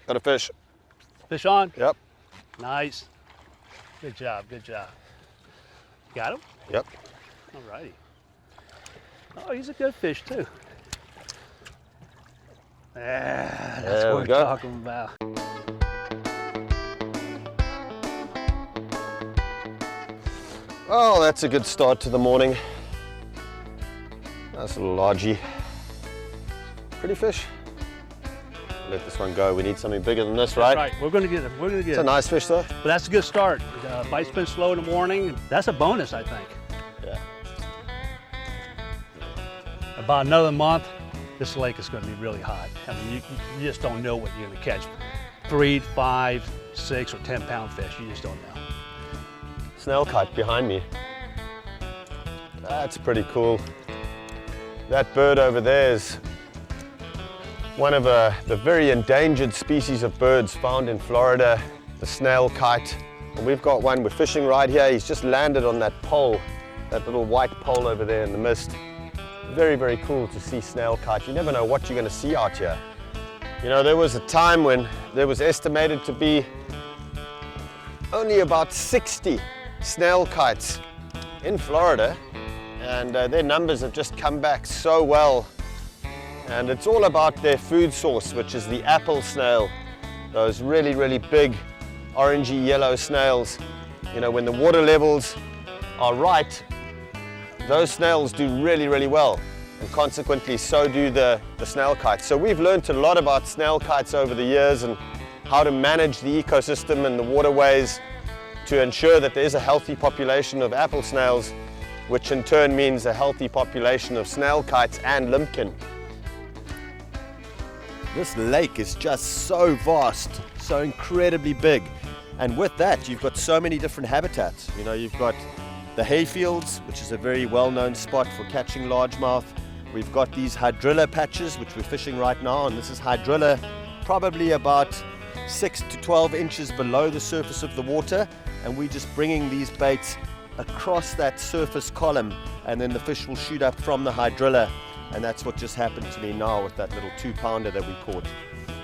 Got a fish. Fish on? Yep. Nice. Good job, good job. Got him? Yep. All righty. Oh, he's a good fish too. Yeah, that's There what we we're go. talking about. Oh, that's a good start to the morning. Nice little largie. Pretty fish. Let this one go. We need something bigger than this, right? That's right. We're gonna get him. We're gonna get It's a him. nice fish though. But that's a good start. Bite's been slow in the morning. That's a bonus, I think. Yeah. About another month, this lake is going to be really hot. I mean, you just don't know what you're going to catch. 3, 5, 6, or 10-pound fish. You just don't know. Snail kite behind me. That's pretty cool. That bird over there is one of the very endangered species of birds found in Florida, the snail kite. And we've got one, we're fishing right here. He's just landed on that pole, that little white pole over there in the mist. Very, very cool to see snail kite. You never know what you're going to see out here. You know, there was a time when there was estimated to be only about 60 snail kites in Florida, and their numbers have just come back so well. And it's all about their food source, which is the apple snail. Those really, really big orangey yellow snails. You know, when the water levels are right, those snails do really, really well, and consequently so do the snail kites. So we've learned a lot about snail kites over the years and how to manage the ecosystem and the waterways to ensure that there is a healthy population of apple snails, which in turn means a healthy population of snail kites and limpkin. This lake is just so vast, so incredibly big. And with that, you've got so many different habitats. You know, you've got the hayfields, which is a very well-known spot for catching largemouth. We've got these hydrilla patches, which we're fishing right now, and this is hydrilla probably about 6 to 12 inches below the surface of the water, and we're just bringing these baits across that surface column, and then the fish will shoot up from the hydrilla, and that's what just happened to me now with that little 2-pounder that we caught.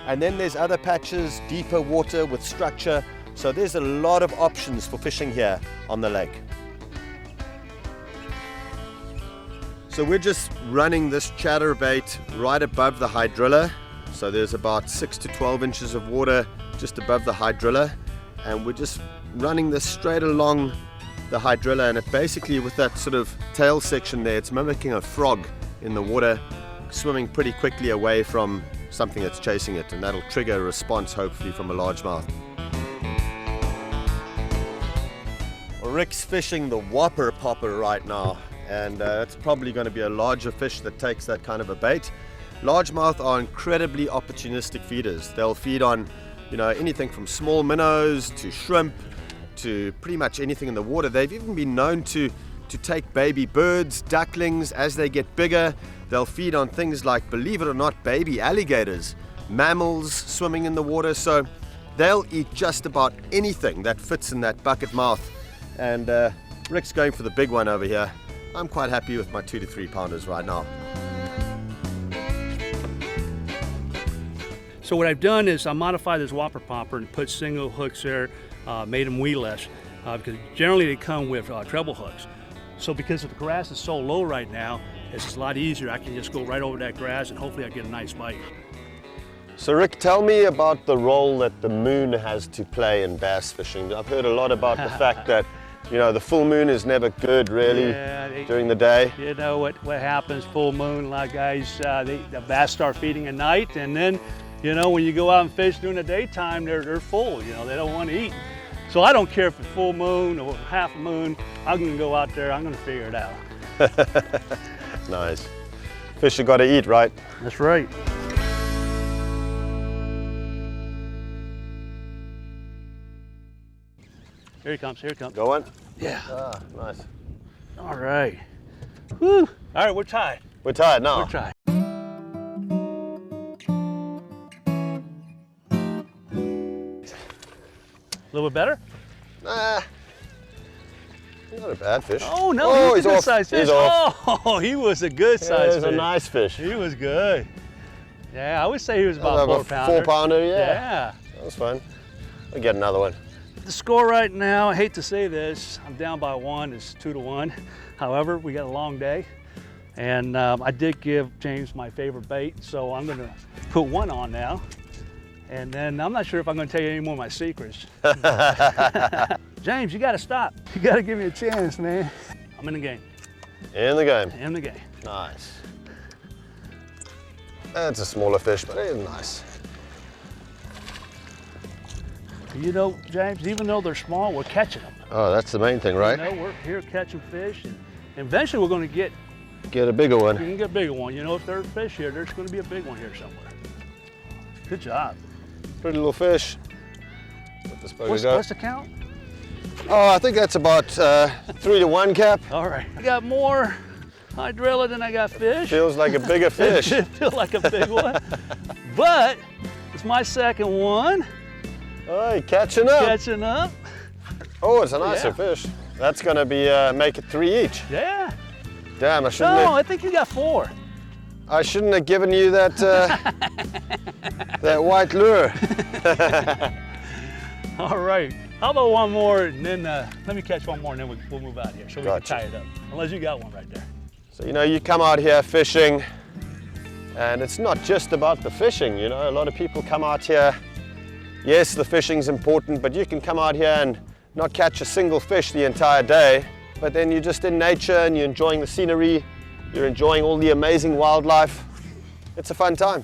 And then there's other patches, deeper water with structure, so there's a lot of options for fishing here on the lake. So we're just running this chatterbait right above the hydrilla. So there's about 6 to 12 inches of water just above the hydrilla, and we're just running this straight along the hydrilla, and it basically, with that sort of tail section there, it's mimicking a frog in the water, swimming pretty quickly away from something that's chasing it, and that'll trigger a response hopefully from a largemouth. Well, Rick's fishing the whopper popper right now, and it's probably going to be a larger fish that takes that kind of a bait. Largemouth are incredibly opportunistic feeders. They'll feed on, you know, anything from small minnows to shrimp to pretty much anything in the water. They've even been known to take baby birds, ducklings. As they get bigger, they'll feed on things like, believe it or not, baby alligators, mammals swimming in the water. So they'll eat just about anything that fits in that bucket mouth. And Rick's going for the big one over here. I'm quite happy with my 2 to 3 pounders right now. So what I've done is I modified this whopper popper and put single hooks there, made them weedless, because generally they come with treble hooks. So because the grass is so low right now, it's a lot easier. I can just go right over that grass and hopefully I get a nice bite. So Rick, tell me about the role that the moon has to play in bass fishing. I've heard a lot about the fact that, you know, the full moon is never good really during the day. You know what happens full moon, a lot of guys, the bass start feeding at night, and then, you know, when you go out and fish during the daytime, they're full, you know, they don't want to eat. So I don't care if it's full moon or half moon, I'm gonna go out there, I'm gonna figure it out. Nice. Fish have got to eat, right? That's right. Here he comes, here he comes. Go on. Yeah. Ah, nice. All right. Woo. All right, we're tied. We're tired now. We're tied. A little bit better? Nah. Not a bad fish. Oh, no, he's a good size fish. He's off. Oh, he was a good size He's fish. a nice fish. He was good. Yeah, I would say he was about a 4-pounder. 4-pounder, yeah. Yeah. That was fun. We'll get another one. The score right now, I hate to say this, I'm down by 1, it's 2-1. However, we got a long day. And I did give James my favorite bait, so I'm gonna put 1 on now. And then I'm not sure if I'm gonna tell you any more of my secrets. James, you gotta stop. You gotta give me a chance, man. I'm in the game. In the game. In the game. Nice. That's a smaller fish, but it is nice. You know, James, even though they're small, we're catching them. Oh, that's the main thing, right? You know, we're here catching fish, and eventually we're gonna get a bigger one. We can get a bigger one. You know, if there's fish here, there's going to be a big one here somewhere. Good job. Pretty little fish. Let this bugger What's the count? Oh, I think that's about 3-1, Cap. All right. I got more hydrilla than I got fish. Feels like a bigger fish. It feels like a big one. But it's my second one. Oh, you're catching up. Catching up. Oh, it's a nicer Yeah. fish. That's going to be make it 3 each. Yeah. Damn, I shouldn't No, have, I think you got 4. I shouldn't have given you that that white lure. All right. How about one more, and then let me catch one more, and then we'll move out here so we Gotcha. can tie it up. Unless you got one right there. So, you know, you come out here fishing, and it's not just about the fishing, you know. A lot of people come out here, yes, the fishing's important, but you can come out here and not catch a single fish the entire day, but then you're just in nature and you're enjoying the scenery, you're enjoying all the amazing wildlife. It's a fun time.